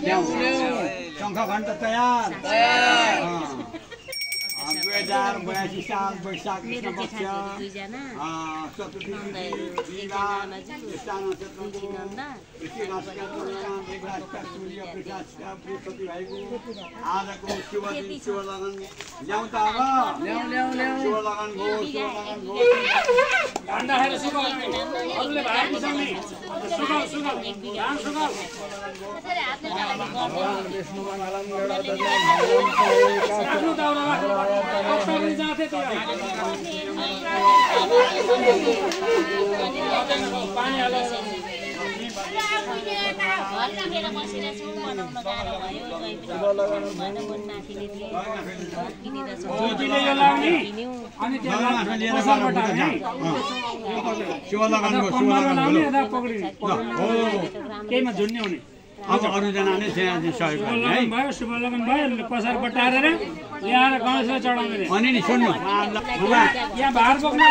शङ्खघण्ट तयार 2082 साल वैशाख कृष्ण पक्ष चतुर्थी आजको शुभ दिन शुभ लगन ल्याउँ त अब शुभ लगन भयो अब अरूजनाले सहयोग भयो शुभ लगन भयो पसार बटारेर ल्याएर गणेशलाई चढाउने अनि नि सुन्नु यहाँ भार बोक्नु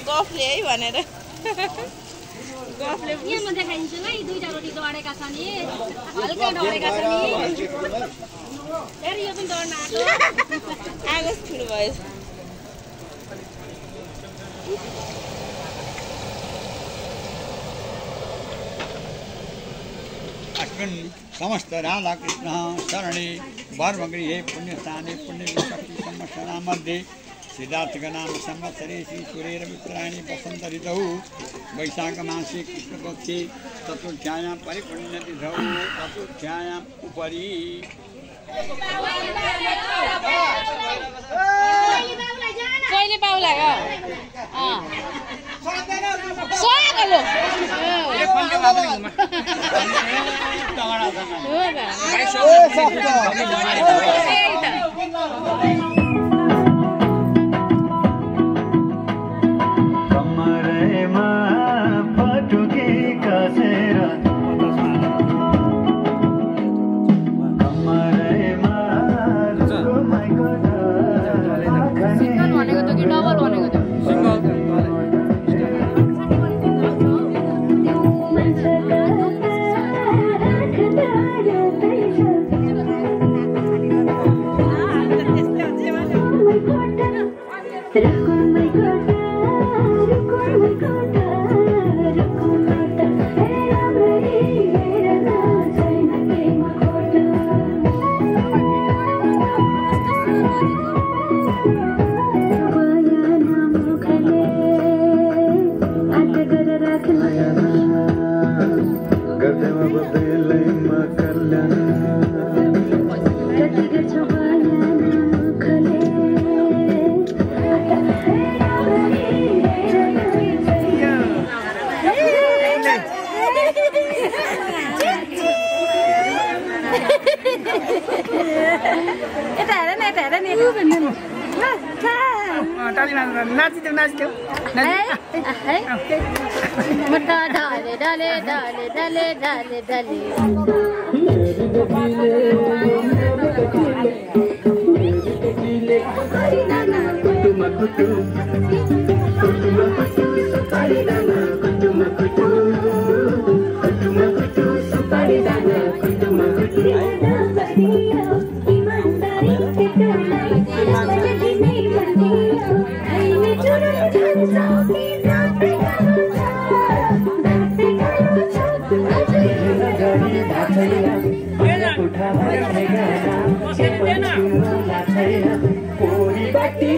गफले है भनेर गफले म देखाइदिन्छु ल दुईटा रोटी डढेका छन् नि हल्का डढेका छन् नि फेरि यो पनि डढ्न आगो ठुलो भयो समस्त राधाकृष्ण शरणे वर्मगृहे पुण्यस्थाने पुण्यशक्ति संवत्सरामध्ये सिद्धार्थका नाम संवत्सरे श्री सूर्यरवित्रायणे वसंत ऋतौ वैशाख मासे कृष्णपक्षे चतुर्थ्यायां परिपुण्यतिथौ चतुर्थ्यायाम् उपरि कहिले पाउला सोगलो Puri bati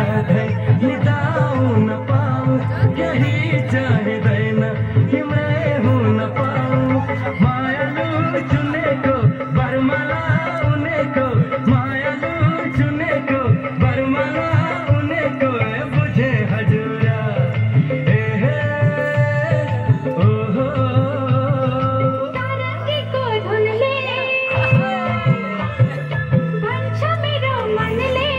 सधैँ निदाउन पाऊ यही चाहिँदैन तिम्रै हुन पाऊ मायालु चुनेको बर्मला उनेको मायालु चुनेको बर्मला उनेको बुझे हजुर एहे ओहो तारङ्गीको धुनले भन्छ मेरो मनले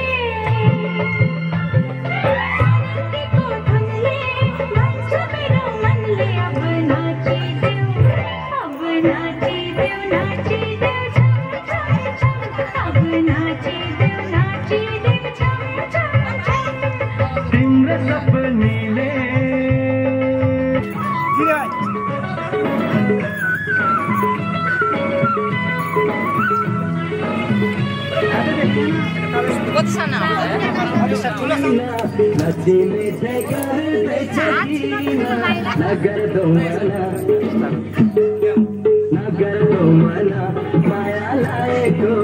तारङ्गीको धुनले भन्छ मेरो मनले अब नाचिदेऊ नाचिदेऊ छम छम छम अब नाचिदेऊ छम छम छम तिम्रो सपनीले नचिने गर्दैछ नगर्दौ मना माया लागेको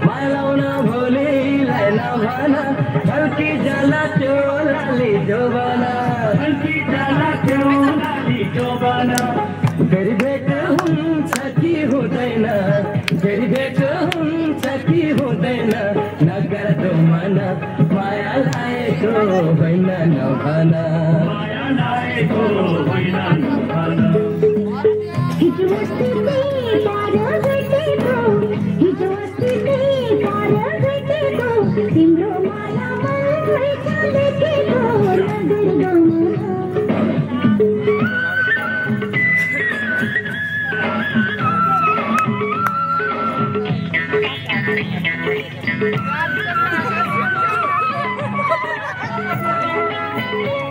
मालाउन भोलिलाई नभना हल्की जाला त्यो लाली जोबना हल्की जाला त्यो लाली जोबना फेरि भेट हुन्छ कि हुँदैन फेरि भेट हुन्छ कि हुँदैन नगर्दो मन माया लागेको होइन नभना माया लागेको होइन नभना हिजो अस्ति तिम्रो माया मनमै चलेको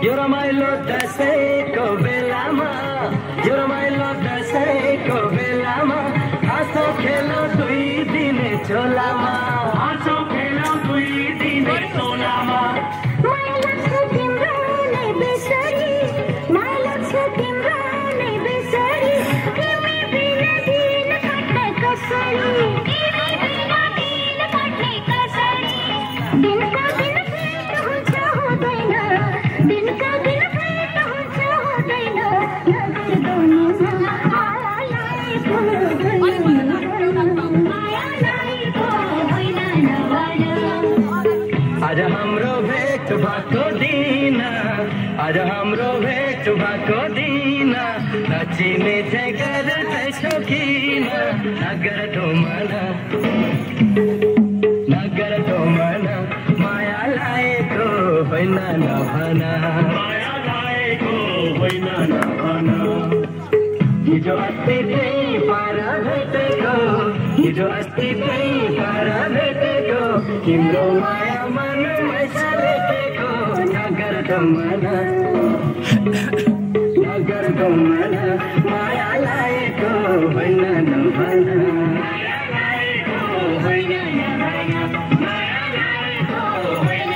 यो रमाइलो दसैँको बेलामा यो रमाइलो दसैँको बेलामा हाँसो खेलो 2 दिने झोलामा हाँसो खेलो 2 दिने झोलामा माया लाग्छ तिम्रो नै बेसरी माया लाग्छ तिम्रो नै बेसरी तिमी बिना दिन कट्ने कसरी तिमी बिना दिन कट्ने कसरी दिनका दिन भेट हुन्छ हुँदैन दिनका दिन भेट हुन्छ हुँदैन नगर्दौ आज हाम्रो भेट भएको दिन आज हाम्रो भेट भएको दिन नचिने चाहिँ गर्दैछौ किन नगर्दौ मन माया लागेको होइन नभना माया लागेको होइन नभना हिजो अस्ति त्यही पार भेटेको हिजो अस्ति त्यही पार भेटेको तिम्रो माया मनमै चलेको नगर्दौ मन माया लागेको होइन नभना माया लागेको होइन नभना माया लागेको होइन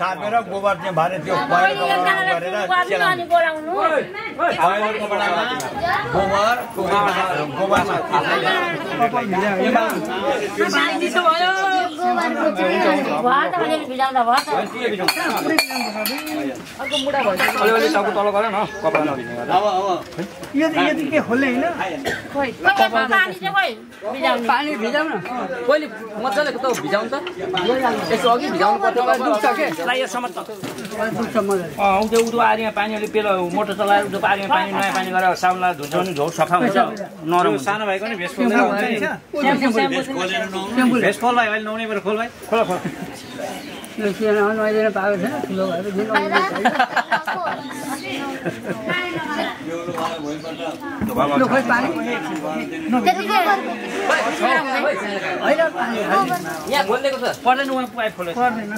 थापेर गोबर चाहिँ भरे त्यो गरेर अलिअलि टाउको तल गर न कपडा नभिज्ने यो के खोल्ने हैन पानी भिजाउन पहिले मजाले त भिजाउनु त यसो अघि भिजाउनु पर्छ दुख्छ के लाई यो समत त्यो उदो आरिया पानी अलि पेलो मोटर चलाएर उदो आरिया पानी नयाँ पानी गरेर साउनलाई धुन्छ भने झोल सफा हुन्छ नरम सानो भाइको नि भेस खोलेर हुन्छ नि भेस खोल भाइ अहिले नहुने बेर खोल भाइ खोल खोल यो सिना नआइदिन पाएको छैन ठुलो भएर दिन आउँदैन खै पानी यहाँ खोलिदिएको छ पर्दैन उहाँ पाइप खोले पर्दैन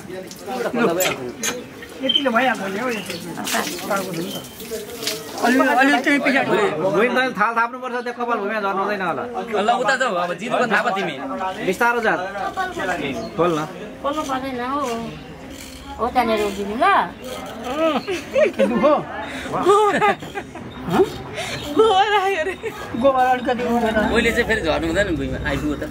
यतिले भइहाल्छ नि हौ अलि चाहिँ पछाडि भुइँ त थाल थाप्नुपर्छ त्यो कपाल भुइँमा झर्नु हुँदैन होला ल उता जाऊ अब जिरोको थाहा भयो तिमी बिस्तारो जा खोल न खोल्नु पर्दैन हो त्यहाँनिर उभिनु ल गोबर अलिकति अहिले चाहिँ फेरि झर्नु हुँदैन भुइँमा आइपुग्यो त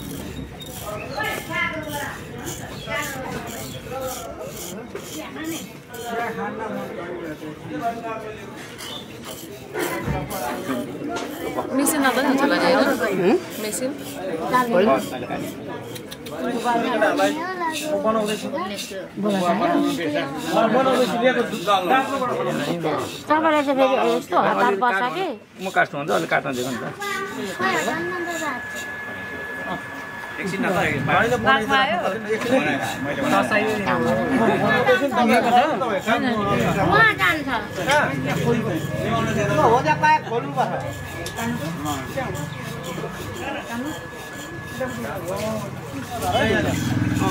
मेसिन नभए हुन्छ होला नि हैन मेसिन तपाईँलाई चाहिँ फेरि यस्तो हतार पर्छ कि म काट्नु हुन्छ अलिक काट्न दिएको नि त एकछिन उहाँ जान्छ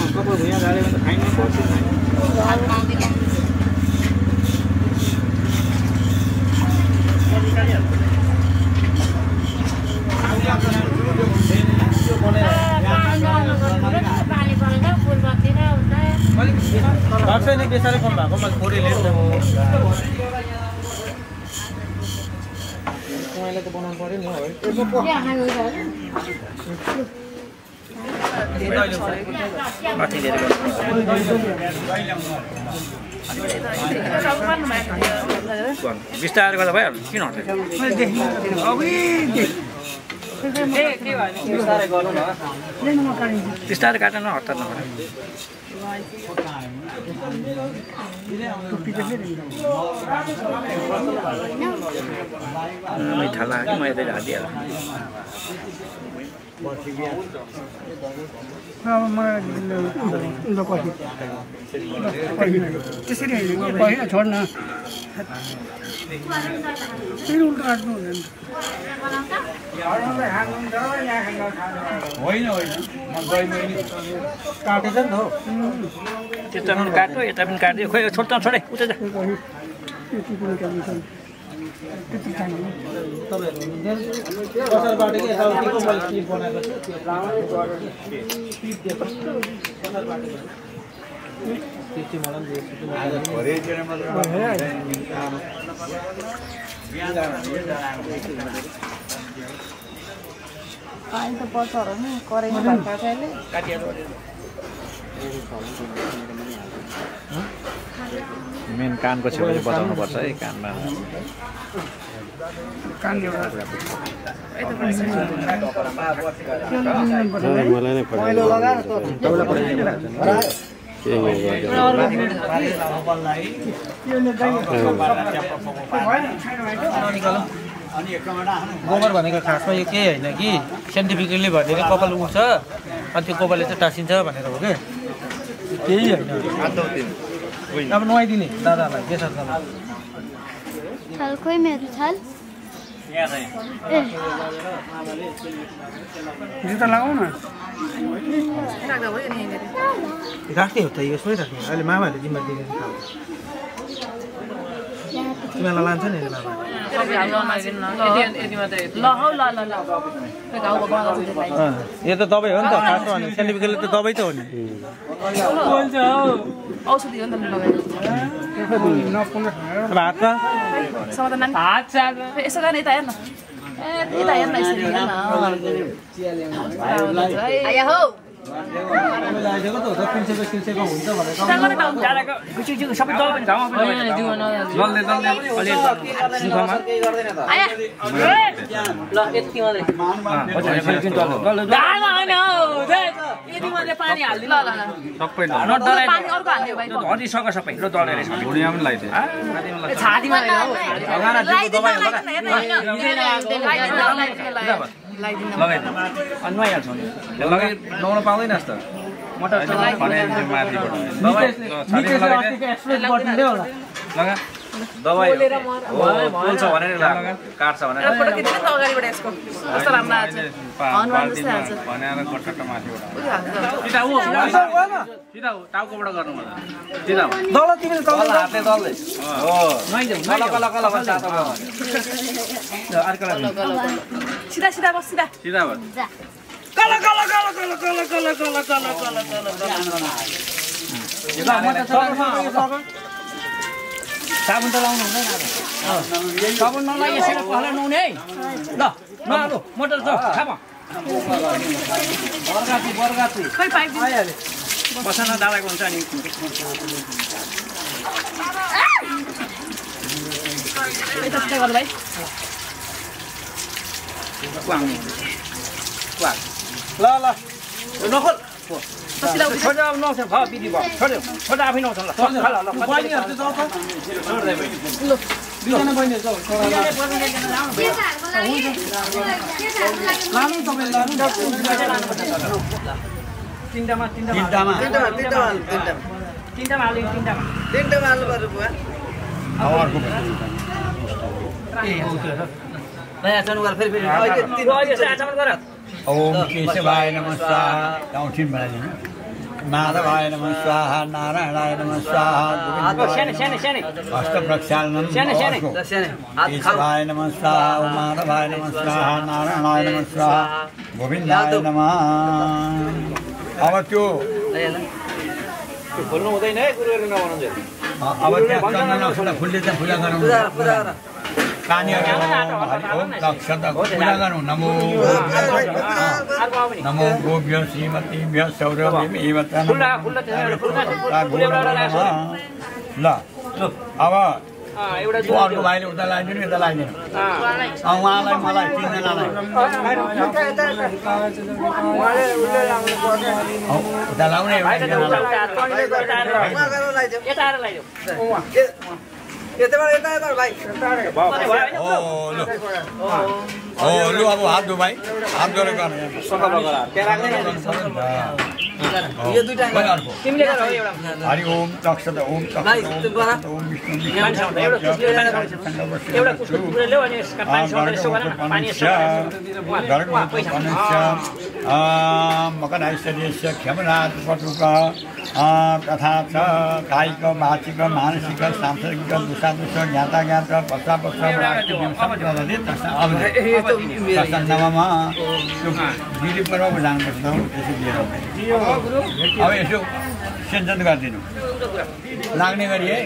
कपाल भुइँ झाल्यो भने त खाइन पर्छ पानी परेर फुलबत्ती र छैन बेसारै कम भएको मैले थोरै लिएर मैले त बनाउनु पर्यो नि बिस्तारै गर्दा भइहाल्छ किन हट्छ बिस्तारै काट्न हट्छ मिठा लाग्यो म यतै हालिहाल्छु त्यसरी होइन छोड्न होइन काटेछ नि त त्यता पनि काट्यो यता पनि काट्यो खोइ छोड्छ छोडे उता जा पानी त पर्छ होला नि कराइमा भात खाएले मेन कानको छेउमा बचाउनु पर्छ है कानमा मलाई नै पहिलो लगाएर गोबर भनेको खासमा यो केही होइन कि साइन्टिफिकली भनेको कपाल उठ्छ अनि त्यो कपालले चाहिँ टाँसिन्छ भनेर हो कि केही होइन अब नुहाइदिने दादालाई के छ छाल खोइ मेरो छाल जुत्ता लगाऊ न राख्ने हो त यसमै राख्ने अहिले मामाहरूले जिम्मा दिने तिमीलाई लान्छ नि मामा ल हौ ल यो त दबाई हो नि त खासमा भने सेन्टिफिकली त दबाई त हो नि औषधि हो नि त लगाएर अब हातमा समाधान यसो गर्ने यता हेर्न यता हेर्न यसरी हेर्न आया हौ सबै दबाई घाउमा पानी हाल्दिन हरिसक सबै र दलेर भुँडीमा पनि लगाइदियो छातीमा लगाइदिनु अनि नुहाइहाल्छौँ लगाइ नुहाउन पाउँदैन जस्तो मोटर लगा दबाई पोल्छ भनेर काट्छ भनेर भनेर कट्ट माथिबाट सिधा टाउकोबाट गर्नु सिधा सिधा बस सिधा सिधा भयो साबुन त लाउनु हुँदैन साबुन नलागे यसरी पहला नुहाउने है ल नआलु मोटर छ खाम बर्गाती खै पाइप आइहाल्यो बसाना डालेको हुन्छ नि यता सिधा गर्नु भाइ ल नखोल छोड्यो अब नआउँछ भयो बिदी भयो छोड्यो छोड्यो आफै नआउँछ ल तिनटामा ओम केशवाय नमः स्वाहा गाउँठिन बनाइदिनु माधवाय नमः स्वाहा नारायणाय नमः स्वाहा अष्टप्रक्षालनम केशवाय नमः स्वाहा माधवाय नमः स्वाहा नारायणाय नमः स्वाहा गोविन्दाय नमः अब त्यो बोल्नु हुँदैन है गुरुहरु नभन्नु अब त्यहाँ चन्दन फुलले चाहिँ पूजा गरौँ नमो नमो गोभ्यो श्रीमतीभ्य सौरभ्य ल अब अर्को भाइले उता लगाइदिनु यता लगाइदिनु उहाँलाई मलाई तिनजनालाई उता लाउने लु अब हात धो भाइ हात धोएर गर्ने हरि ओम तक्षत ओम ओम मकनैश्वर्यस्य क्षमनाथ पटुक तथा च कायिक वाचिक मानसिक सांसारिक दुषादुष ज्ञाता ज्ञात नवमा दिदी पर्वको जानुपर्छ त्यसो दिएर अब यसो सिन्चन गरिदिनु लाग्ने गरी है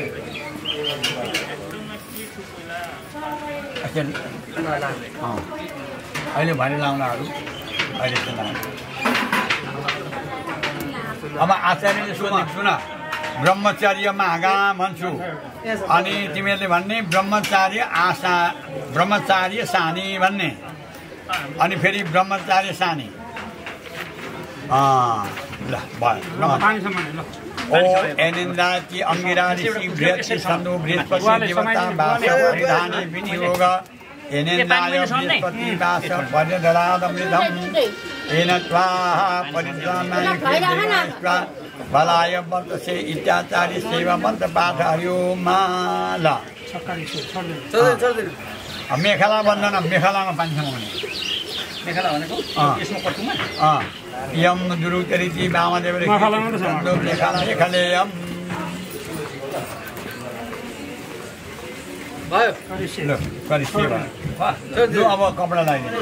अहिले भने लाउनाहरू अहिले अब आचार्यले सुन ब्रह्मचर्य मागा भन्छु अनि तिमीहरूले भन्ने ब्रह्मचार्य आशा ब्रह्मचार्य सानी भन्ने अनि फेरि ब्रह्मचार्य सानी ल भयो ओ एनिन्दाति अंगिरा ऋषि बृहति सन्दो बृहस्पति देवता वास परिधानी विनियोग एनिन्दाय बृहस्पति वास पर्यदरादमृतम् एनत्वा परिद्राणाय देवस्वा बलाय वर्तसे इत्याचार्य सेवा मन्त्र पाठ हरिओ माला मेखला बन्धन मेखलामा पाइन्छ हुने मेखला भनेको यसमा कटुमा यम दुरुतरिति वामदेव मेखला लेखलेयम भयो ल करिब के भयो लु अब कपडा लगाइदिनु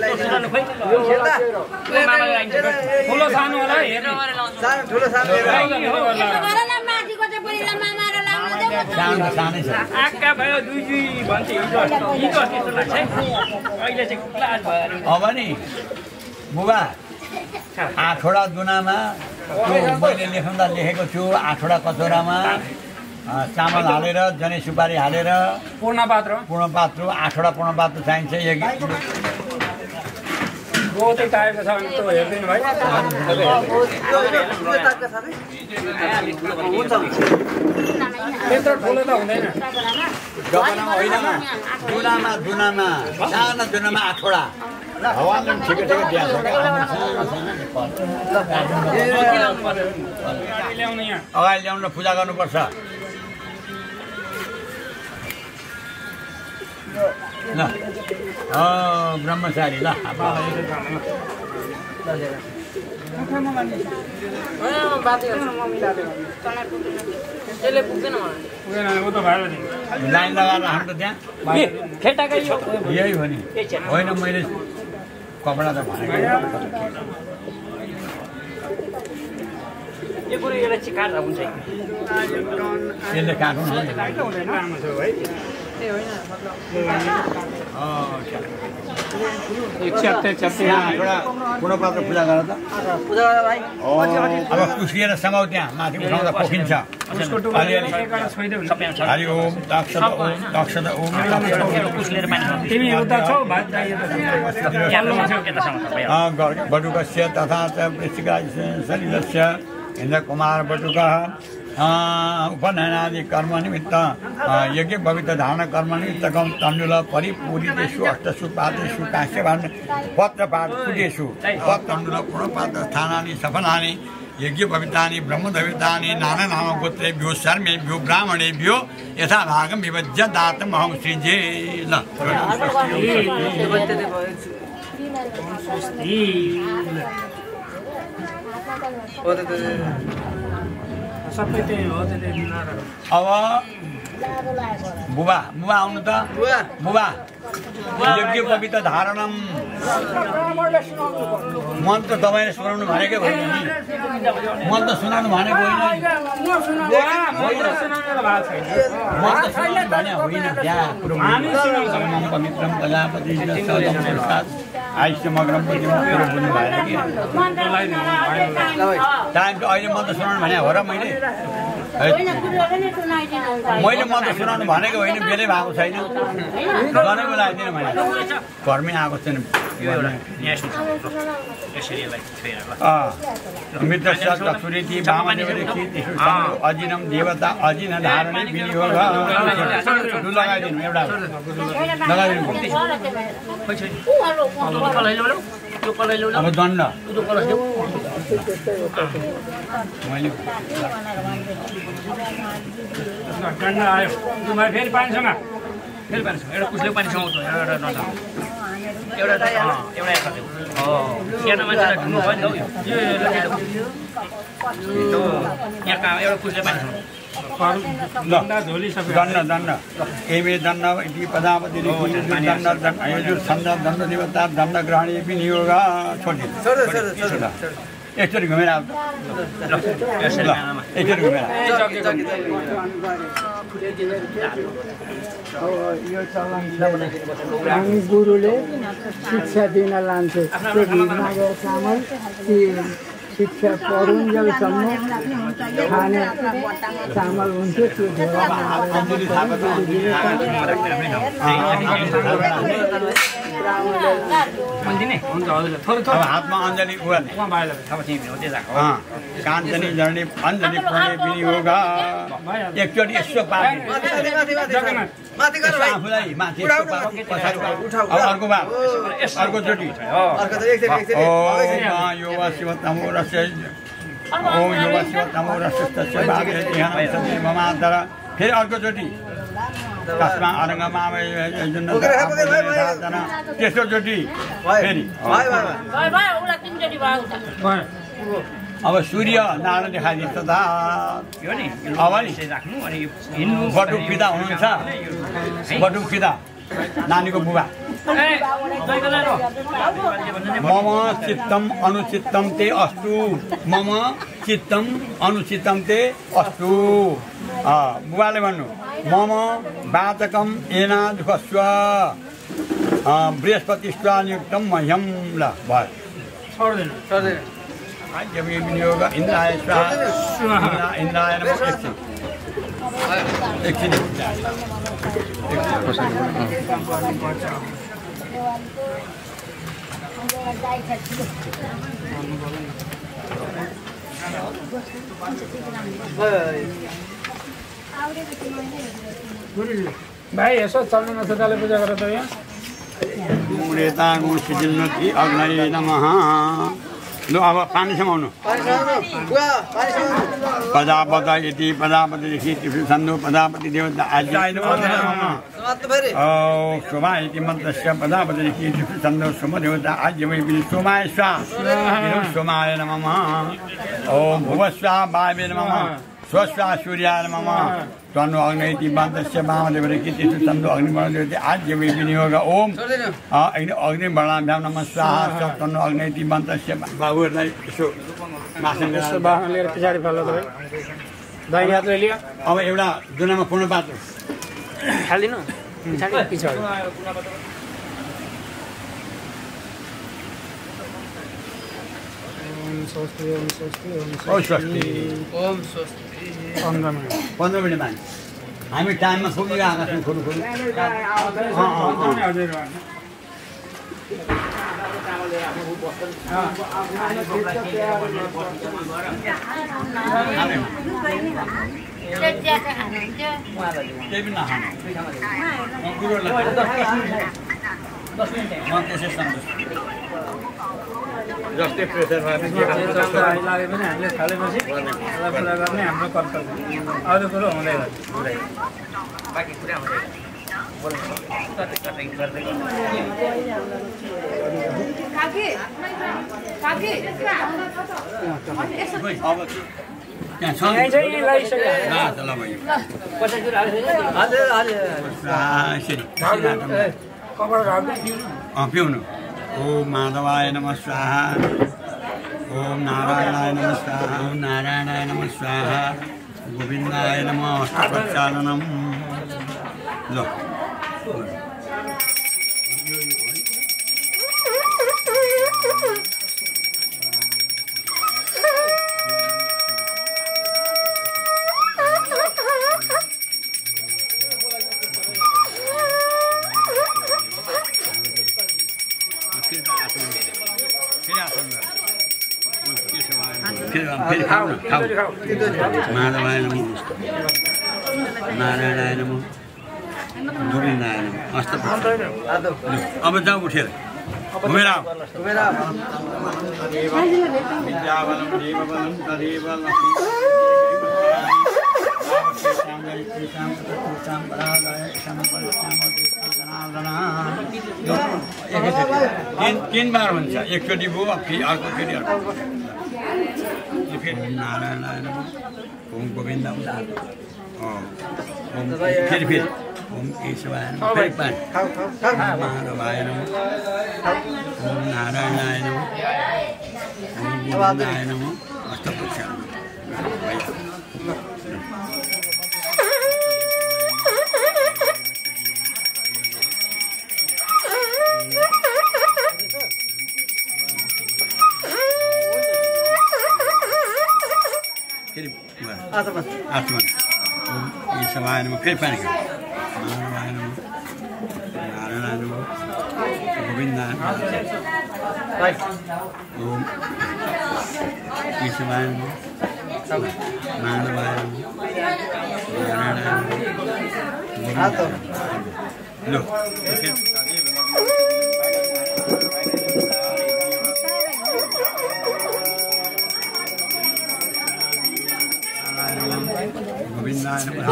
ठुलो सानो होला हेर्नु सानै छ आक्का भयो दुई भन्छ हिजो त्यस्तो लाग्छ अहिले चाहिँ क्लास भयो अब नि बुबा 8वटा दुनामा मैले लेख्दा लेखेको छु 8वटा कचौरामा चामल हालेर जनै सुपारी हालेर पूर्ण पात्र 8वटा पूर्ण पात्र चाहिन्छ गोतै चाहिएको छ भने त्यो हेर्दिनु भाइ त्यत्रो ठुलो त हुँदैन डबनामा होइन दुनामा सानो दुनामा 8वटा हावाले ठिकै दिएको अगाडि ल्याउनु र पूजा गर्नुपर्छ ल ब्रह्मचारी ल लाइन लगाएर हाम्रो त्यहाँ यही हो नि होइन मैले कपडा त भनेको यो कुरो एउटा चाहिँ काट्दा हुन्छ यसले काट्नु पुनः पात्र पूजा गर त अब कुस्किएर सघाउ त्यहाँ माथि उठाउँदा पोखिन्छ हरि ओम दक्षद ओम बटुकस्य तथा च शरीरस्य इन्द्रकुमार बटुकः उपनयनादि कर्म निमित्त यज्ञ भवित धारण कर्म निमित्तकम तण्डुल परिपूरितेषु अष्टसु पादेषु काश्यभाण्ड पत्रपाठ कुटेषु तण्डुल पूर्णपात्र स्थानानि सफलानि यज्ञ भवितानि ब्रह्मदेवतानि नाना नाम गोत्रेभ्यो सर्मेभ्यो ब्राह्मणेभ्यो यथा भागं विभज्य दातमहं सृजे ल सबै त्यही हो अब बुबा आउनु त बुबा यज्ञ पवित्र धारणम मन्त्र तपाईँले सुनाउनु भनेकै होइन नि मन्त्र सुनाउनु भनेको होइन मन्त्र सुनाउनु भने होइन त्यहाँ पवित्रम प्रजापति आयुष्यमग्रम पनि बुझ्नु भएन कि टाइम अहिले मन्त्र सुनाउनु भने हो र मैले मन्त्र सुनाउनु भनेको होइन बेलै भएको छैन जनेको लगाइदिनु भने घरमै आएको छैन मित्रस्य चक्षुरेति वामदेवरेति अजिनम देवता अजिन धारणे विनियोग लगाइदिनु एउटा लगाइदिनु अब दण्ड मैले गन्ना आयो तिमीलाई फेरि पानीसँग एउटा कुसले पानीसँग आउँछ एउटा सानो मान्छेलाई ढुङ्गो भयो नि यो यहाँ एउटा कुसले पानीसँग दण्ड एमे दण्ड इति प्रजापति छन्द दण्ड देवता दण्ड ग्रहणे विनियोग छोडिदिनु एकचोटि घुमेर आउँछ एकचोटि घुमेर हामी गुरुले शिक्षा दिन लान्थ्यो त्यो भिडमा गएर चामल शिक्षा पढुन्जेलसम्म खाने चामल हुन्थ्यो त्यो अब हातमा अञ्जली उगार्ने काञ्चनी जर्नी अञ्जली पुण्य विनियोग एकचोटि यसो पार्ने आफूलाई माथि अब अर्को बार अर्कोचोटि यो वा शिव तमो रस्य ओम यो वा शिव तमो रस्य ममान्तर फेरि अर्कोचोटि कसमा अरङ्गमा तेस्रोचोटि फेरि अब सूर्य नारायण देखाइदिन्छ त यो नि अब नि राख्नु अनि हिँड्नु बटुक पिता हुनुहुन्छ बटुक पिता नानीको बुबा मम चित्तम अनुचित्तम ते अस्तु मम चित्तम अनुचित्तम ते अस्तु बुबाले भन्नु मम वाचकम एनादुखस्व बृहस्पतिस्वा नियुक्तम मह्यम ल भयो छोड्दैन जमी विनियोग इन्द्राय स्वाहा इन्द्राय नमः एकछिन भाइ यसो चल्नु नसोधाले पूजा गर त यहाँ मूलेता गुण सिद्धिन्नति अग्नये नमः लु अब पानी समाउनु प्रजापत इति प्रजापतिदेखि त्रिशन्धु प्रजापति देवता आज्ञाय नमः सोमा इति मन्त्रस्य प्रजापतिदेखि त्रिशन्धु सोमदेवता आज्ञाय सोमाय स्वाहा सोमाय नमः ॐ भुवस्वाहा वायवे नमः स्वस्वाहा सूर्याय नमः तनु अग्नयति बान्तस्य वामदेवरेखि त्रिशन्धु अग्निवर्णदेवते आज्ञाय विनियोग ॐ अग्निवर्णाभ्यां नमः स्वाहा तनु अग्नयति बान्तस्य बाबुहरूलाई यसो मासन लिएर पछाडि फाल्नु तपाईँ दाहिने हातले लियो अब एउटा दुनामा पूर्ण पात्र हालिदिनु पछाडि स्वस्ति ओम स्वस्ति ओम स्वस्ति ओम स्वस्ति 15 मिनट मान हामी टाइममा पुगेको आकाशमा खोल्नु खोल्नु जस्तै प्रेसरमा लाग्यो भने हामीले थालेपछि यसलाई पुरा गर्ने हाम्रो कर्तव्य अरू कुरो हुँदैन बाँकी कुरा हुँदैन पिउनु ओम माधवाय नमः स्वाहा ओम नारायणाय नमः स्वाहा ओम नारायणाय नमः स्वाहा गोविन्दाय नमः अष्टप्रचारणम लो माधवाय नमः नारायणाय नमः गोविन्दाय नमः अष्टप्रचारणम अब जाऊ उठेर घुमेर आऊ विद्याबलम देवबलम तदेव तीन बार हुन्छ एकचोटि भयो फेरि अर्को फेरि अर्को फेरि नारायणाय नमः ओम गोविन्द फेरि फेरि ओम केशवाय नमः फेरि पानी माधवाय नमः ओम नारायणाय नमः ओम गोविन्दाय नमः अष्टप्रचारणम आत्मा ओम ईश्वराय नमः फिर पानी नारायणाय नमः नारायणाय नमः गोविन्दाय ओम ईश्वराय नमः नारायणाय नमः नारायणाय नमः लो गोविन्दाय नमः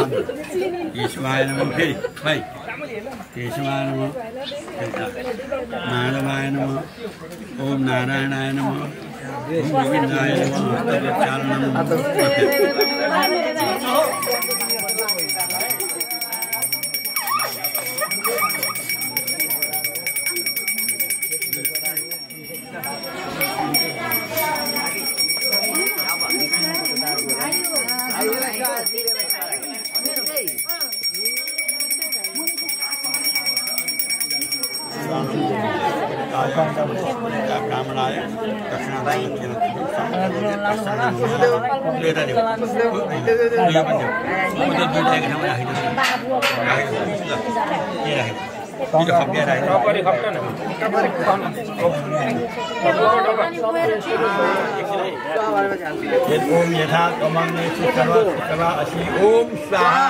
ईश्वराय नमः फिर भाई केशवाय नमः माधवाय नमः ओम नारायणाय नमः ओम गोविंदाय ब्राह्मणाय ओम यथा ओम स्वाहा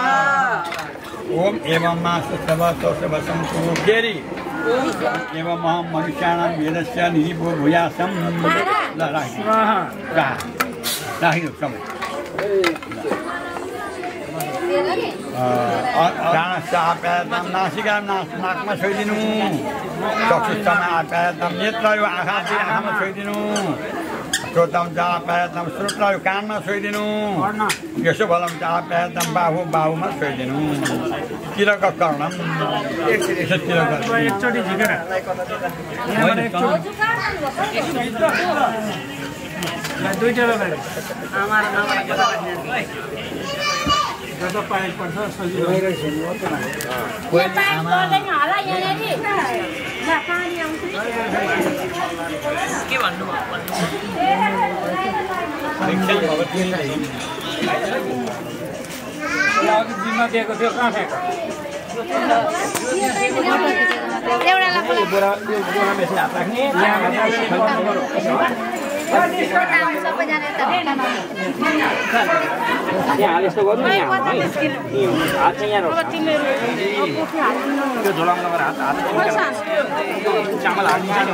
ओम एवं गेरी एवं मनुष्याणां वेदस्य निधिभो भूयासं नासिकां नाकमा छोइदिनु चक्षुस्थमा आप्यायतं नेत्रयो आँखामा छोइदिनु श्रोतं च आप्यायतं श्रोत्रयो कानमा छोइदिनु यसो बलं च आप्यायतं बाहुमा छोइदिनु तिलक कर्णम एकचोटि झिकेर दुईटा लगाएर जता पाइप पर्छ सजिलो के भन्नु अघि जिम्मा दिएको थियो कहाँ फ्याँक यहाँ यस्तो गर्नु नि हात चाहिँ यहाँ त्यो झोलामा लगेर हात चामल हालिन्छ नि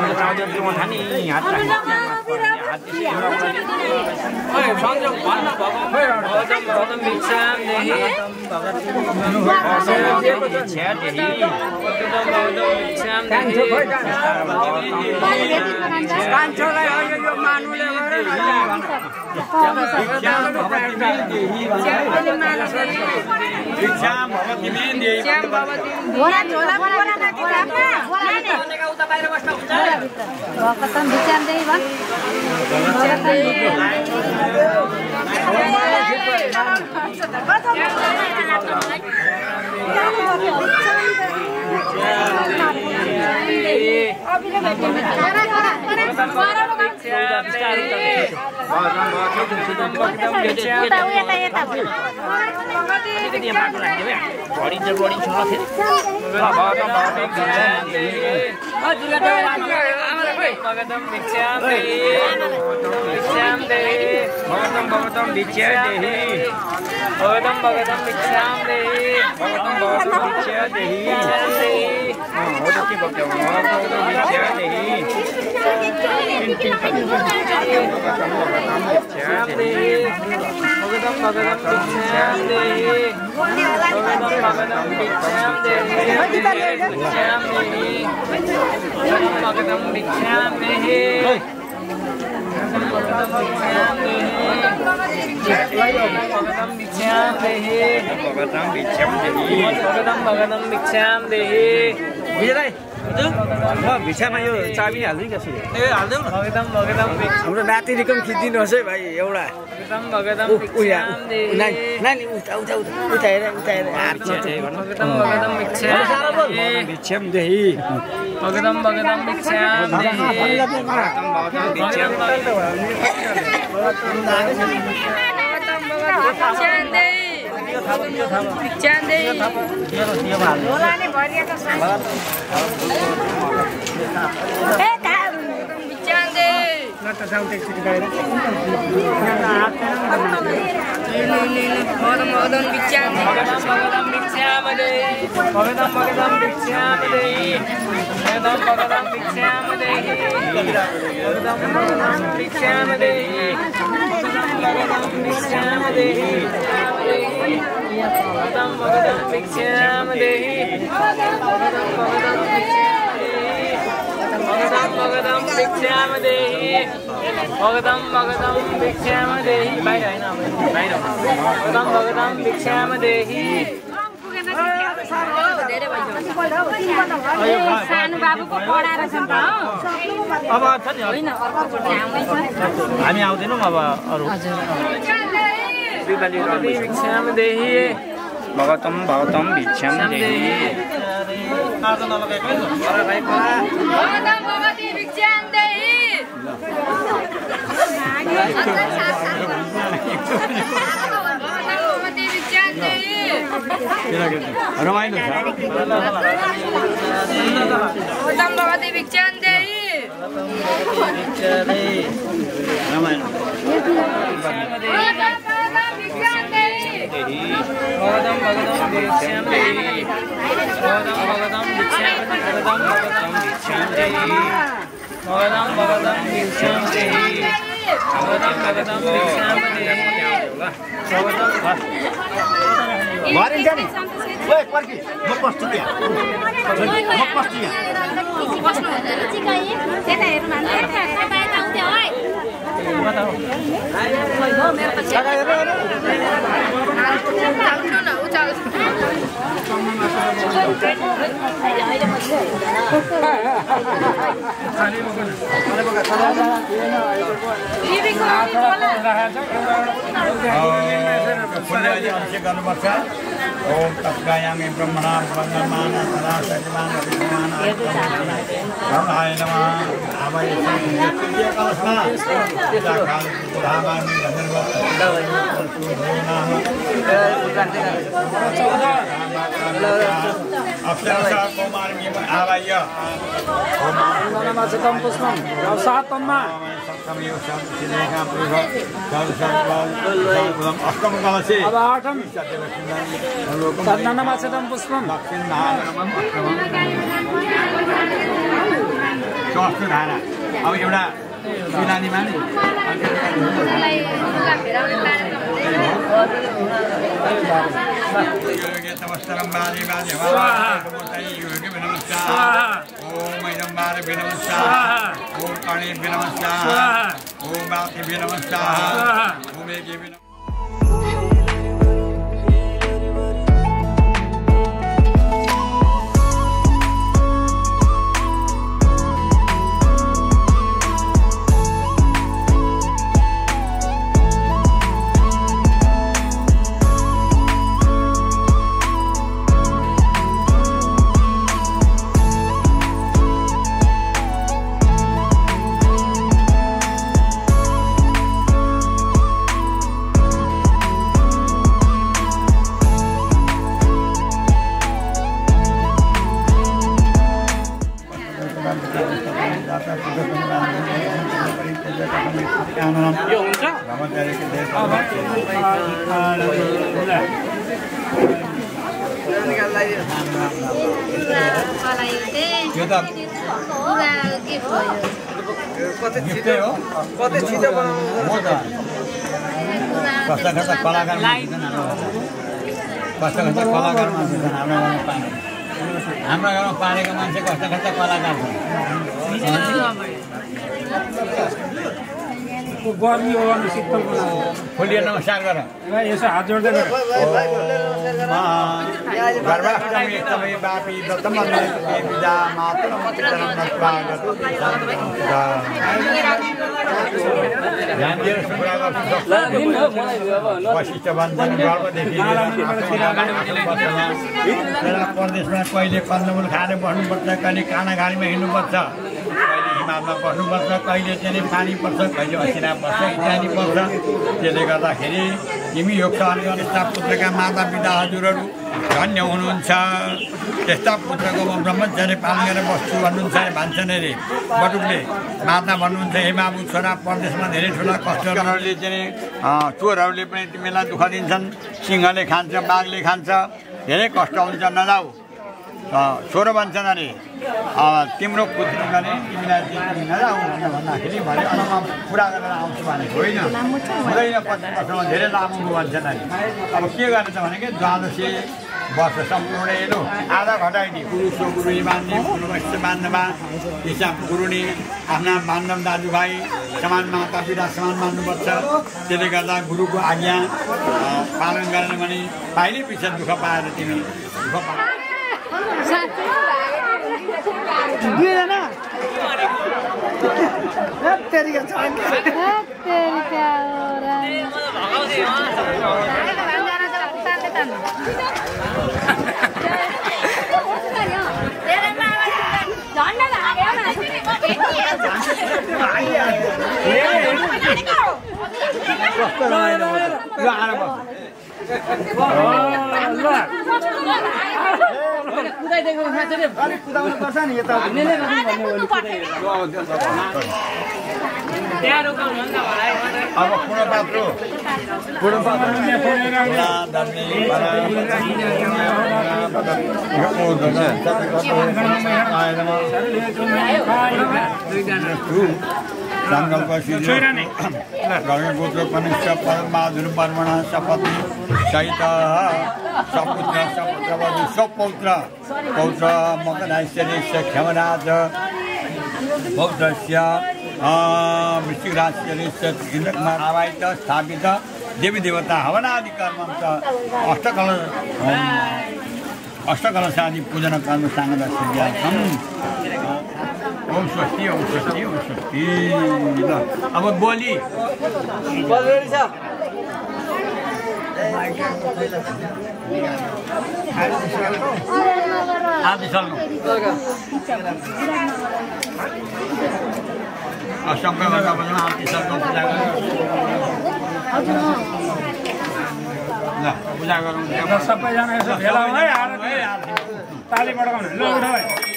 खाने हात भिक्षामा यो चाबी हाल्दै कसो ए हाल्दै हाम्रो नाति निकम खिचिदिनुहोस् है भाइ एउटा नानी उता हेर सानो बाबुको पढाएर छ त अब छ नि हामी आउँदैनौँ अब अरू भिक्षाम देहि भगतम भगतम भिक्षाम देहि रमाइलो छ भरिन्छ नि ओइ पर्खी म पस्छु त्यहाँ म पस्छु यहाँ त्यता हेर्नु गर्नुपर्छ ओम तत्कायामि ब्रह्मणा ब्रह्ममान सदा सचिवान ब्रह्माय नमः आवाय तृतीय कलशमा काल धामानि अप्सरा कुमारमी आवाय ओम नमः पुष्पम सातम्मा सप्तमयो शान्तिरेखा पुरुष अष्टम कलशे अब आठम सन्नानमाचतम पुष्पम दक्षिण चौथो धारा अब एउटा शिलानीमा नि तमस्तरम बाले बाले ओम इदं बाले नमस्कार ओम कर्णे नमस्कार ओम बाके नमस्कार ओम एके यो हुन्छ कतै छिटो बनाउनु कस्ता कस्ता कलाकार हाम्रो गाउँमा पालेको मान्छे कस्ता कस्ता कलाकार गर्मी हो भने शीतल खोलिए नमस्कार गर यसो हात जोड्दै गर गर्भाष्टमी एकदमै बापी दत्तमन्त्र विदा मातरम पितरम स्वागत ध्यान दिएर सुकुरा गर्छु वशिष्ठ वन्दन गर्भदेखि प्रदेशमा कहिले कन्दमूल खाएर बस्नुपर्छ कहिले कानाघारीमा हिँड्नुपर्छ हिमालमा बस्नुपर्छ कहिले चाहिँ पानी पर्छ कहिले असिना पर्छ इत्यादि पर्छ त्यसले गर्दाखेरि तिमी योग यस्ता पुत्रका माता पिता हजुरहरू धन्य हुनुहुन्छ त्यस्ता पुत्रको म ब्रह्मचर्य पालन गरेर बस्छु भन्नुहुन्छ भन्छन् अरे बटुकले माता भन्नुहुन्छ हे बाबु छोरा परदेशमा धेरै ठुला कष्टहरूले चाहिँ चोरहरूले पनि तिमीलाई दुःख दिन्छन् सिंहले खान्छ बाघले खान्छ धेरै कष्ट हुन्छ नजाऊ छोरो भन्छन् अरे तिम्रो पुत्रीले तिमीलाई तिमी नजाऊ भनेर भन्दाखेरि भने अनि म पुरा गरेर आउँछु भनेको होइन हुँदैन 25 वर्षमा धेरै लामो भन्छन् अरे अब के गर्ने त भनेको द्वादशी वर्ष सम्पूर्ण हेर्नु आधा घटाइदिए गुरु गुरुनी मान्ने गुरुवश्य मान्नमा हिसाब गुरुनी आफ्ना मान्नव दाजुभाइ समान माता पिता समान मान्नुपर्छ त्यसले गर्दा गुरुको आज्ञा पालन गरेन भने पाइले पछि दुःख पाएर तिमी दुःख पा अब संकल्प गौत्र कनिष्ठ परमाधुर पर्वण शपथ सहित सपुत्र सपुत्रवधु स्वपौत्र पौत्र मकराश्चर्य क्षमराज पौत्रस्य वृश्चिकराश्चर्य आवाहित स्थापित देवी देवता हवनादि कर्म अष्टकलशादि पूजन कर्म साङ्गदर्शम ओम स्वस्ति ओम स्वस्ति ओम स्वस्ति ल अब बोली आदि चल्नु शङ्कर गर्दा भनौँ आदि चल्नु पूजा गर्नु ल पूजा गरौँ सबैजना यसो भेला है ताली बढाउनु ल उठ है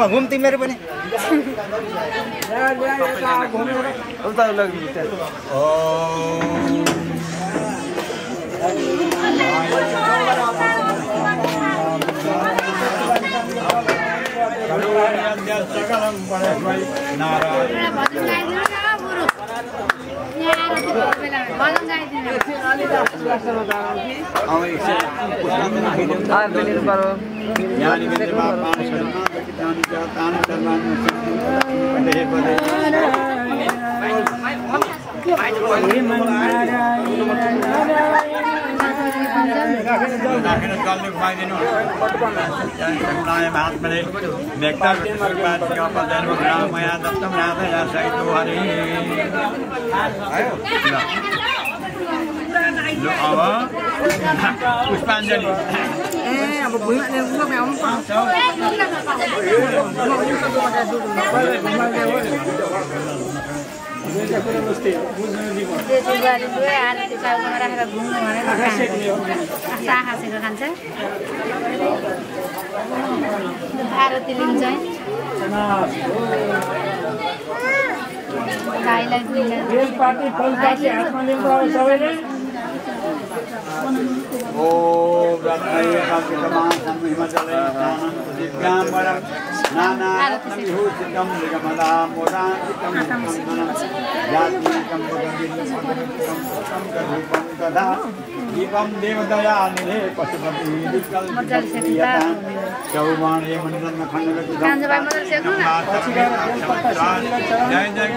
घुम तिमीहरू पनि Oh आद्य सकलं परस्मै नारायण ज्ञानी विद्या पानी ज्ञानी ज्ञान सर्वान् पदे पदे राखेर चल्नु खुवाइदिनु समुदाय महात्माले नेक्टर मया दत्तम राधया सहित हरि अब पुष्पाञ्जली दीपम देवदया निधे पशुपति चौबाणी मंडल खंड जय जय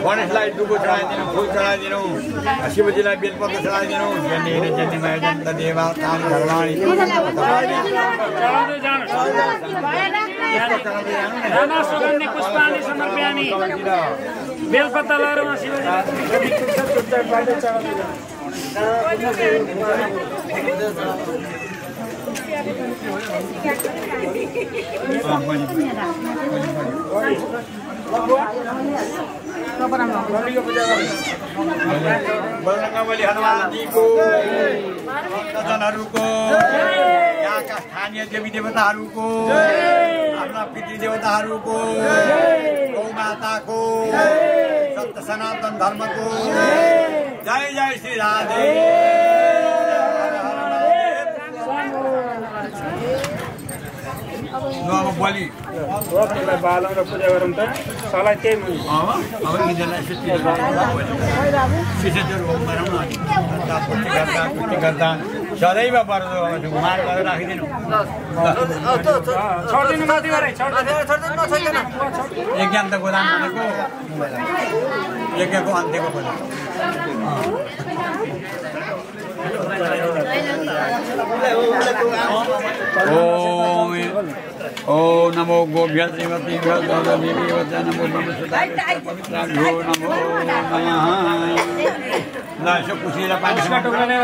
गणेशलाई डुबो चढाइदिनु फुल चढाइदिनु शिवजीलाई बेलपत्र चढाइदिनु जन्य जन्यमय जन्त देवा तानी भगवानी बेलपत्र लगाएर बजरंगबली हनुमान जी को भक्तजनहरूको यहाँका स्थानीय देवी देवताहरूको आफ्ना पितृ देवताहरूको गौ माताको सत्य सनातन धर्मको जय जय श्री राधे। अब बलि बालम र पूजा गरौँ त सलाई त्यही मुनि अब यिनीहरूलाई पुष्टि गर्दा सदैव पर्दो घुमाएर गरेर राखिदिनु यज्ञ गोदाम भनेको यज्ञको अन्त्यको पनि ओ नमो गोभ्य श्रीमती नमो नमो पवित्राभ्यो नमो नमः ल यसो खुसीलाई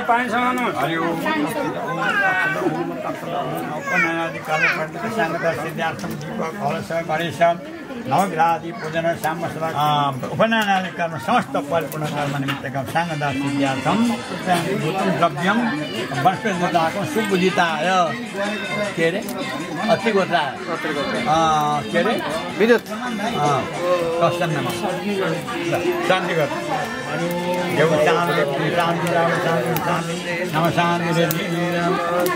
पानी समाउनु हरि ओम सिद्धार्थम दीपक कलश गणेश नवग्रहादि पूजन उपनयनादि कर्म समस्त परिपूर्ण कर्म निमित्तकं साङ्गदास सिद्ध्यार्थं भूतं द्रव्यं वनस्पतिगोत्राको सुबुद्धिताय के अरे अतिगोत्राय के अरे विद्युत कष्टं नमः शान्ति गर् नम शान्ति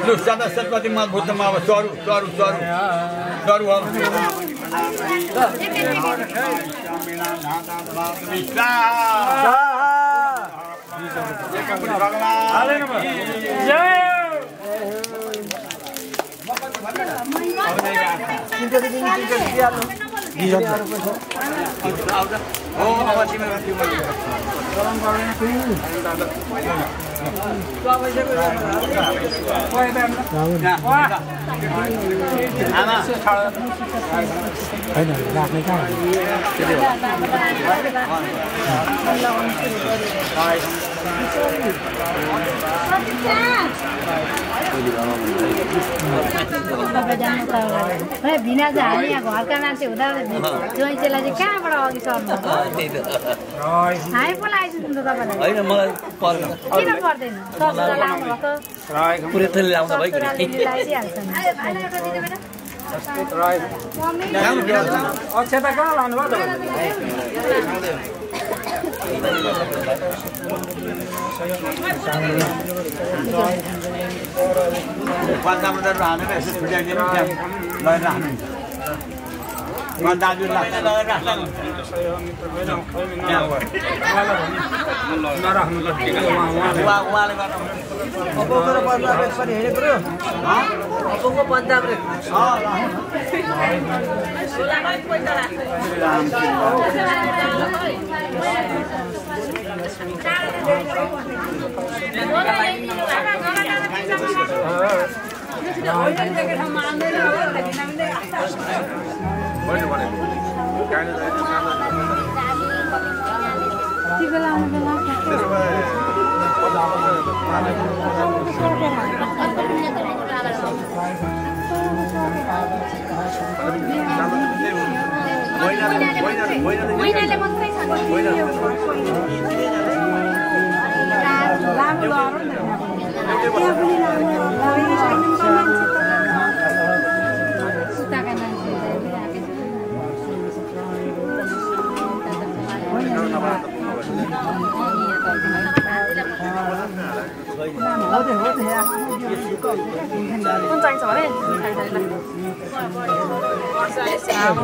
लु सदस्यपति मद्भुतम् अब स्वरूप स्वरूप स्वरूप स्वरूप भिना चाहिँ हामी यहाँ घरका मान्छे हुँदा ज्वाइँचेलाई चाहिँ कहाँबाट अघि सर्नु हामी पो लगाइदिनु त तपाईँलाई किन पर्दैन ससुरा लाउनु भएको अक्षता कहाँ लानु भयो पन्जाबबाट हानेर यसो छुट्याइदिनु त्यहाँ लगेर हानु दाजु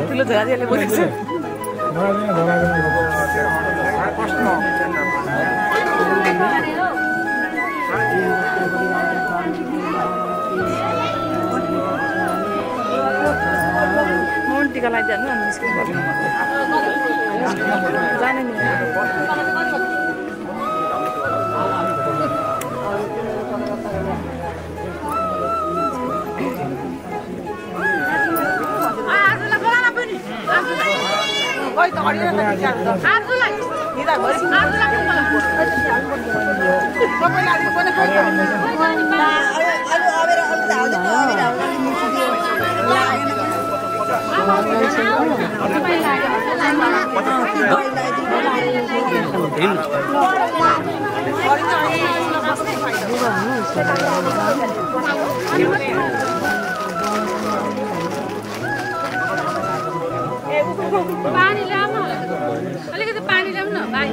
ठुलो झोराले बोलेको टिका लगाइदिनु जाने नि पानी ल्याउनु अलिकति पानी ल्याउनु न भाइ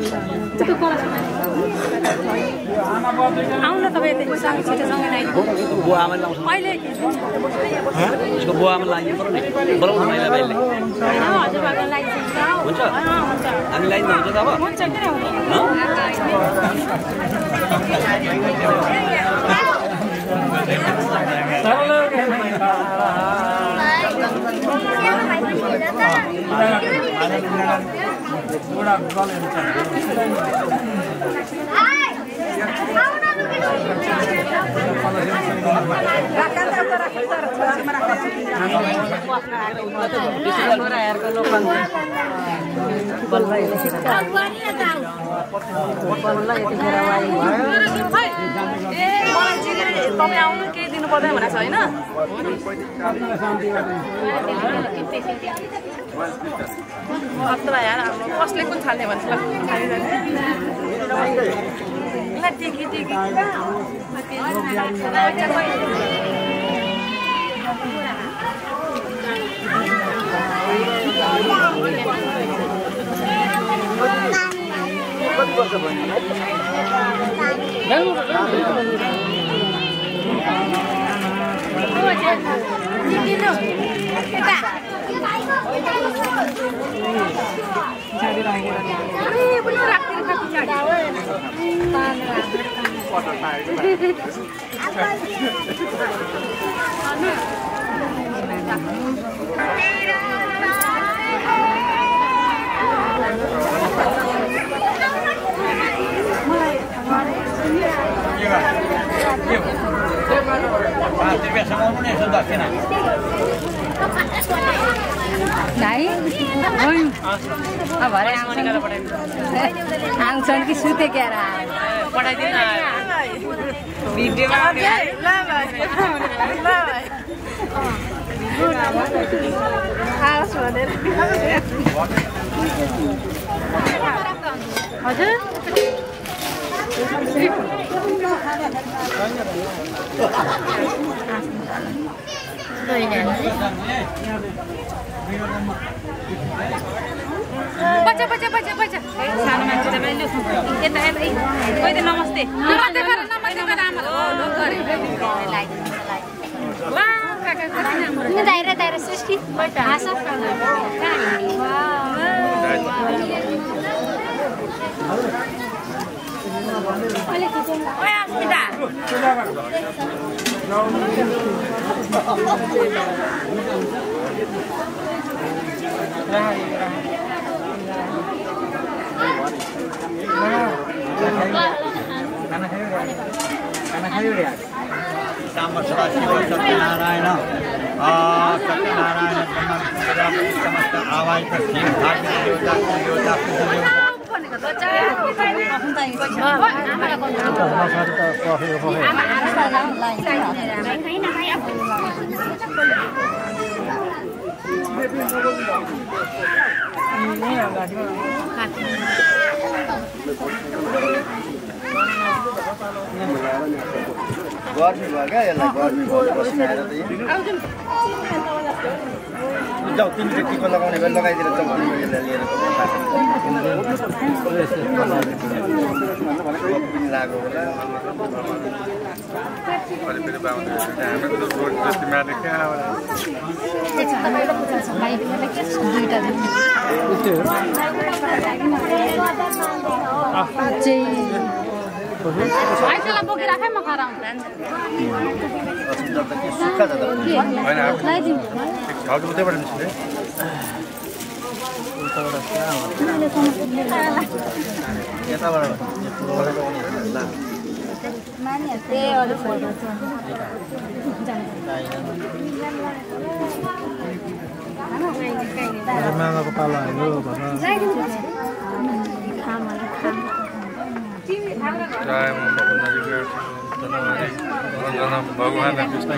आउन तपाईँ सँगै छिटोसँगै ल्याइ बुवा आमा लाउँछ अहिले उसको बुवा आमा लाग्नु पर्यो नि बोलाउनु मैले भाइले हजुरबाको लाइसेन्स हुन्छ हुन्छ हामी लाइन हुन्छ त अब हुन्छ किन तपाईँ आउनु केही दिनु पर्दैन भनेको छ होइन अत्र यार कसले कुन थाल्ने भन्छ टिकी टिकी आउँछन् कि सुते क्या पठाइदिनु भिडियोमा हजुर बच्चा बच्चा बच्चा बच्चा सानो मान्छे त मैले यता यता कोही त नमस्ते नमस्ते गर आमा ढोक गरे वा काका कति राम्रो नि दाइरा सृष्टि हाँस ओले किचन ओए अस्मिता सत्यनारायण समस्त आवाज गर्मी भयो क्या यसलाई गर्मी जाऊ तिमीले टिको लगाउने भए लगाइदिएर जाऊ यसलाई लिएर लाग्यो आइसला बोकी राखे म खराउँ सुक्खा जाँदा घाउ उतैबाट निस्किने यताबाट मामाको पालो आयो भगवान कृष्ण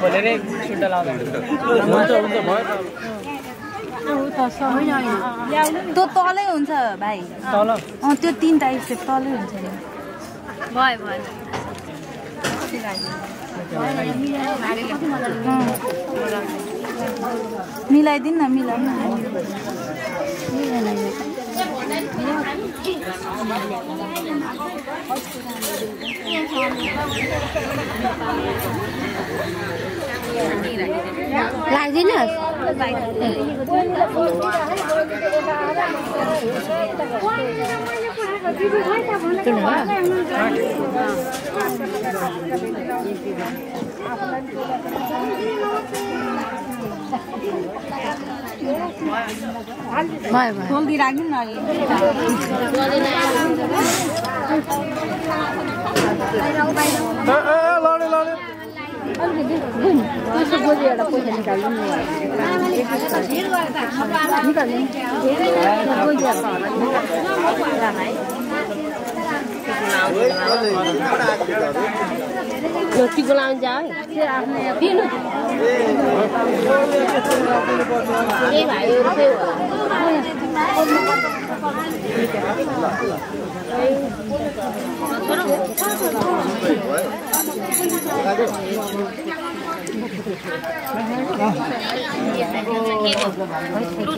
खोलेर सुट्टा लाउँदा त्यो तलै हुन्छ भाइ तल त्यो 3 टाइप चाहिँ तलै हुन्छ नि भयो मिलाइदिन न मिलाउन लाइदिनुहोस् खोल्दी राख्नु न त्यसो गोलीबाट पैसा निकाल्नु टिको लाउनु जाऊ है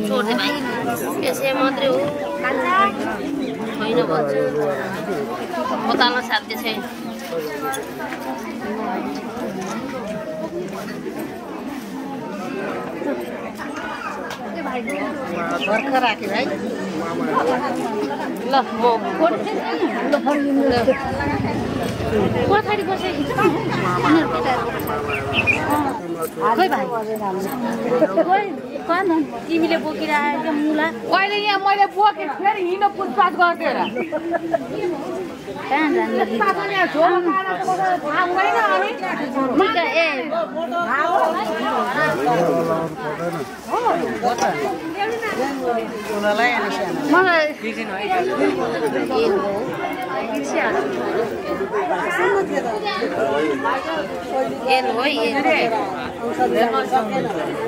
छोड्दै भाइ यसै मात्रै हो होइन भन्छ बताल्न साध्य छैन भर्खर राख्यो भाइ ल म पछाडि बसेको खोइ भाइ तिमीले बोकिरहेको मुला अहिले यहाँ मैले बोकेँ फेरि हिँड्न पुछपाछ गर्थ्यो र कहाँ जाने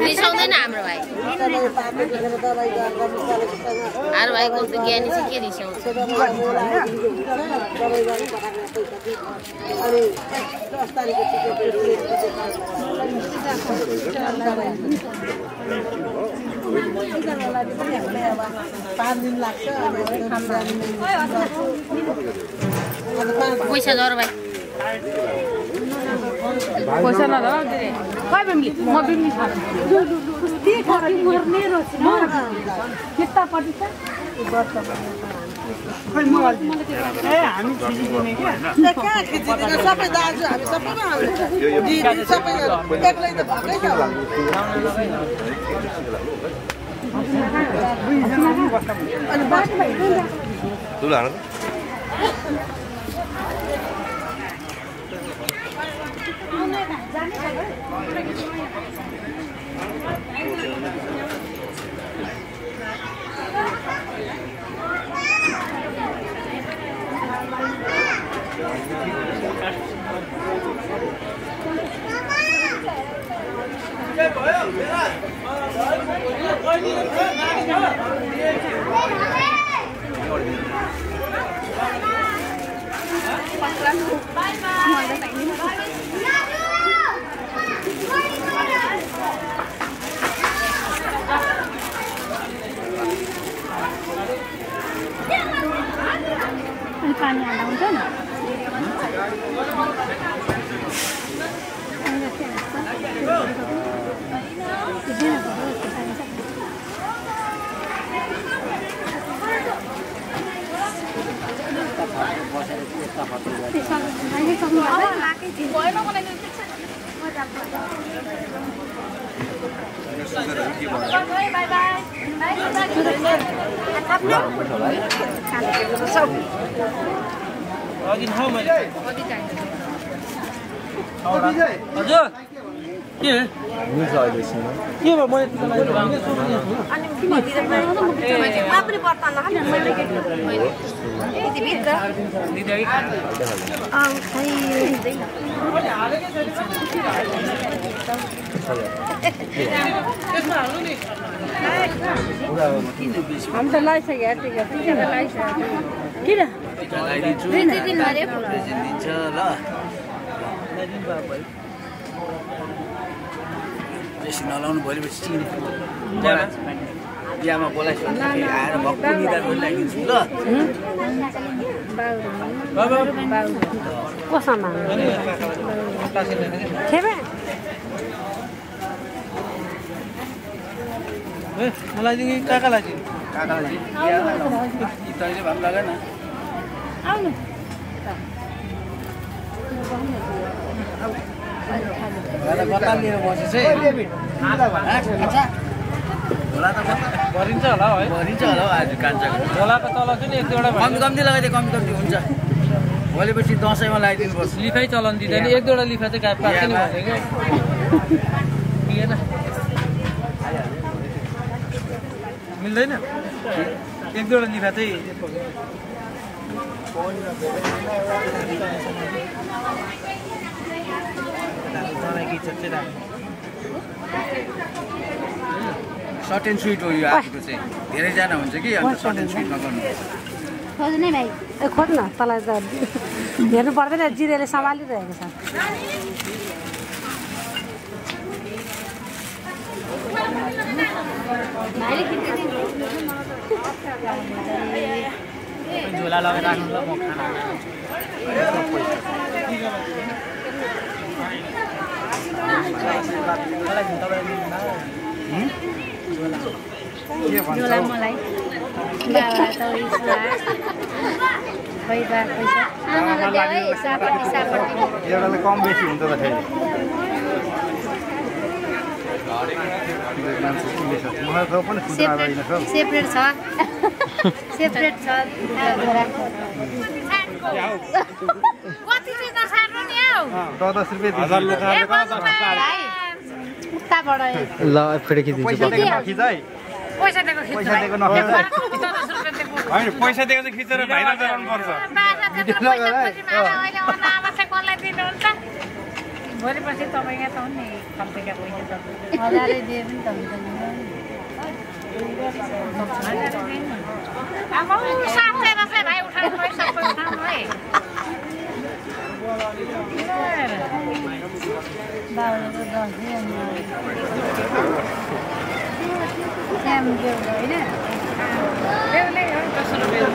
रिसाउँदैन हाम्रो भाइ हाम्रो भाइ कस्तो ज्ञानी चाहिँ के रिसाउँछ पैसा जरो भाइ पैसा नदा खै बेमली म बेमली छ के खर्च मर्ने रहेछ म किता पटी छ खै म ए हामी छिजी दिने के कहाँ छिजी दिने सबै दाजु हामी सबैमा आउँछ दिदी सबै एक्लै त भकै छ अनि बाटो भाइ तुला हाल पानी हाल्दा हुन्छ नि हजुर के हुन्छ अहिले छैन के भयो आफूले बर्तन नखाने मैले यति भित्र हम त लाइसक्यो टिकट लाइसक्यो किन बेसी नलाउनु भोलिपछि चिने बिहामा बोलाइसक्यो आएर भक्कु निधार गरिदिन्छु ल कोसँग मलाई दिनु काकालाई दिनु काकालाई तैँले भए पनि लगाएन आउनु बत्ता लिएर बसेछ भरिन्छ होला है भरिन्छ होला आज कान्छाको झोलाको तल चाहिँ एक दुईवटा कम्ती कम्ती लगाइदिए कम्ती कम्ती हुन्छ भोलिपछि दसैँमा लगाइदिनु पर्छ लिफाइ चलन दिँदैन एक दुईवटा लिफा चाहिँ गाडी पाएको नि भनेको मिल्दैन एक दुईवटा लिफा चाहिँ सर्ट एन्ड स्विट हो यो आजको चाहिँ धेरैजना हुन्छ कि अन्त सर्ट एन्ड स्विटमा गर्नुपर्छ खोज्ने भाइ खोज्न तँलाई त हेर्नु पर्दैन जिरेले सम्हालिरहेको छ झोला लगाएर राख्नु ल म खाना झोला मलाई बाबा त एउटाले कम बेसी हुन्छ त फेरि सेपरेट छ कति चाहिँ नसार्नु नि हौ 10 रुपैयाँ 1000 लोक उताबाट ल फेरि खिचिदिन्छु पैसा दिएको खिच्नु पैसा दिएको नखिच हैन पैसा दिएको चाहिँ खिचेर भाइरल गराउनु पर्छ भोलिपछि तपाईँ त हो नि कम्पनीका पैसा त 1000 दिए पनि त हुन्छ नि अब साथै रसै भाइ उठाउनु पैसा उठाउनु है बाउले त 10 दिए नि स्याम दियो हैन बेहुलै हो 10 रुपैयाँ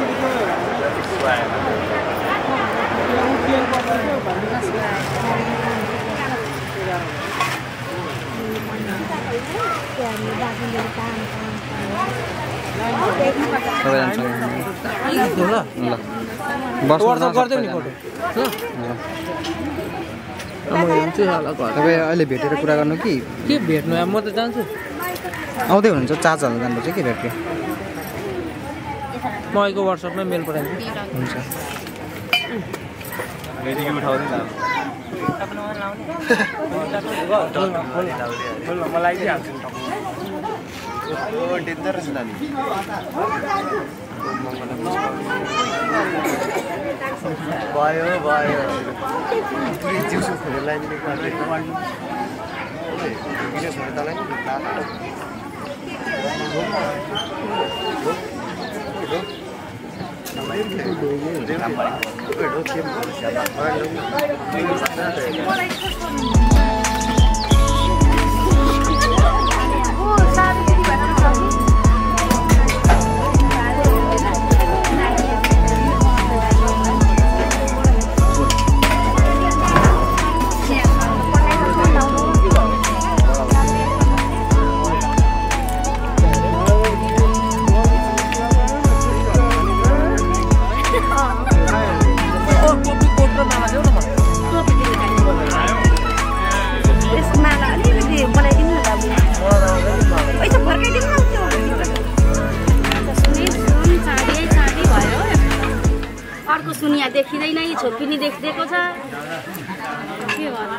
तपाईँ अहिले भेटेर कुरा गर्नु कि के भेट्नु म त जान्छु आउँदै हुनुहुन्छ चार्जहरू जानुपर्छ कि भेट्यो म आएको व्हाट्सएपमै मेल पठाइदिन्छु हुन्छ मलाई दिइहाल्छु डेन्जरस नानी भयो भयो पुरै जिउसु खोलेर लाइदिने भिडियो छोडेर तँलाई सुनिया देखिँदैन छोपिनी देखिदिएको छ के होला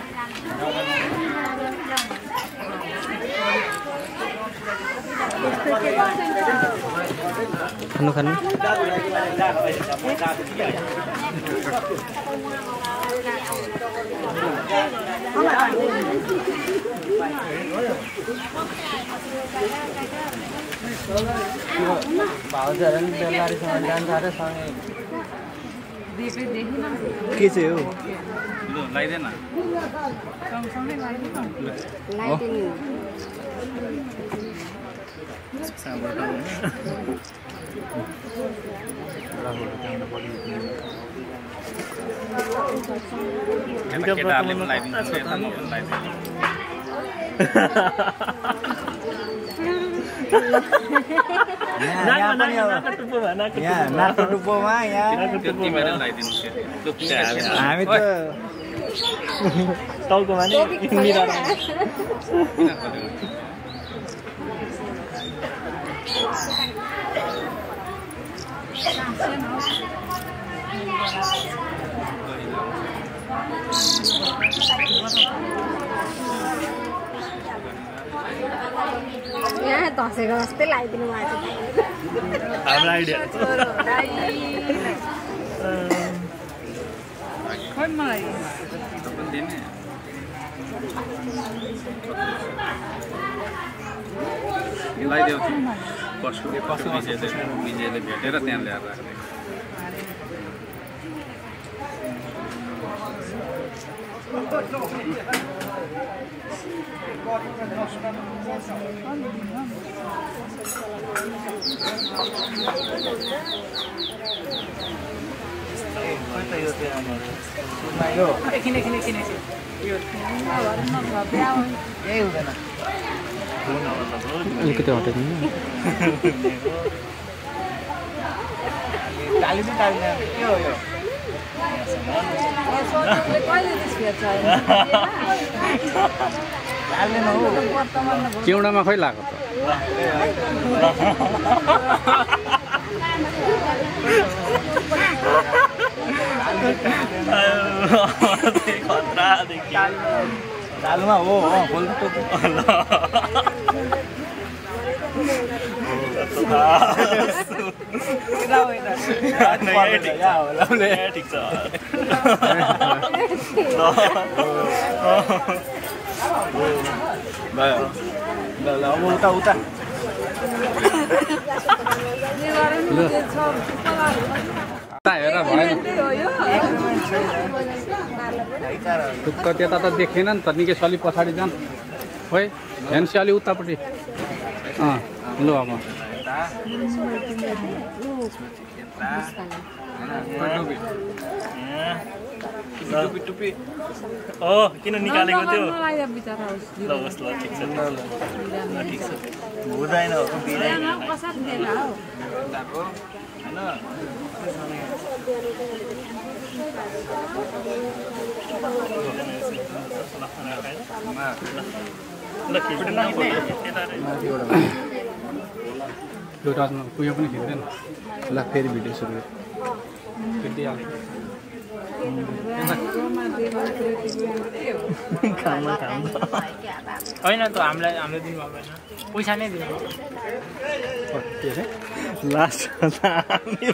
खानु खानु भाउजूहरु नि बेलारीसँग जान्छ अरे सँगै के चाहिँ हो लाइदैन नाको टुप्पोमा हामी त टाउकोमा नि यहाँ धसेको जस्तै लगाइदिनु भएको हाम्रो आइडिया खोइ मलाई लगाइदेऊ कसको विजयले भेटेर त्यहाँ ल्याएर राख्ने अलिकति हटेको चिउडामा खोइ लाग्यो त डालुमा हो बोल्नु ठिक छ अब उता उता हेर भएन टुक्क त्यता त देखेन नि त निकै अलि पछाडि जान् खोइ हेर्नुहोस् अलि उतापट्टि लु अब टुपी ओ किन निकालेको थियो ल होस् ल ठिक छ ठिक छ हुँदैन उयो पनि खिच्दैन ल फेरि भिडियो सुरु होइन त हामीलाई दिनु भएन पैसा नै दिनु लास्ट हामी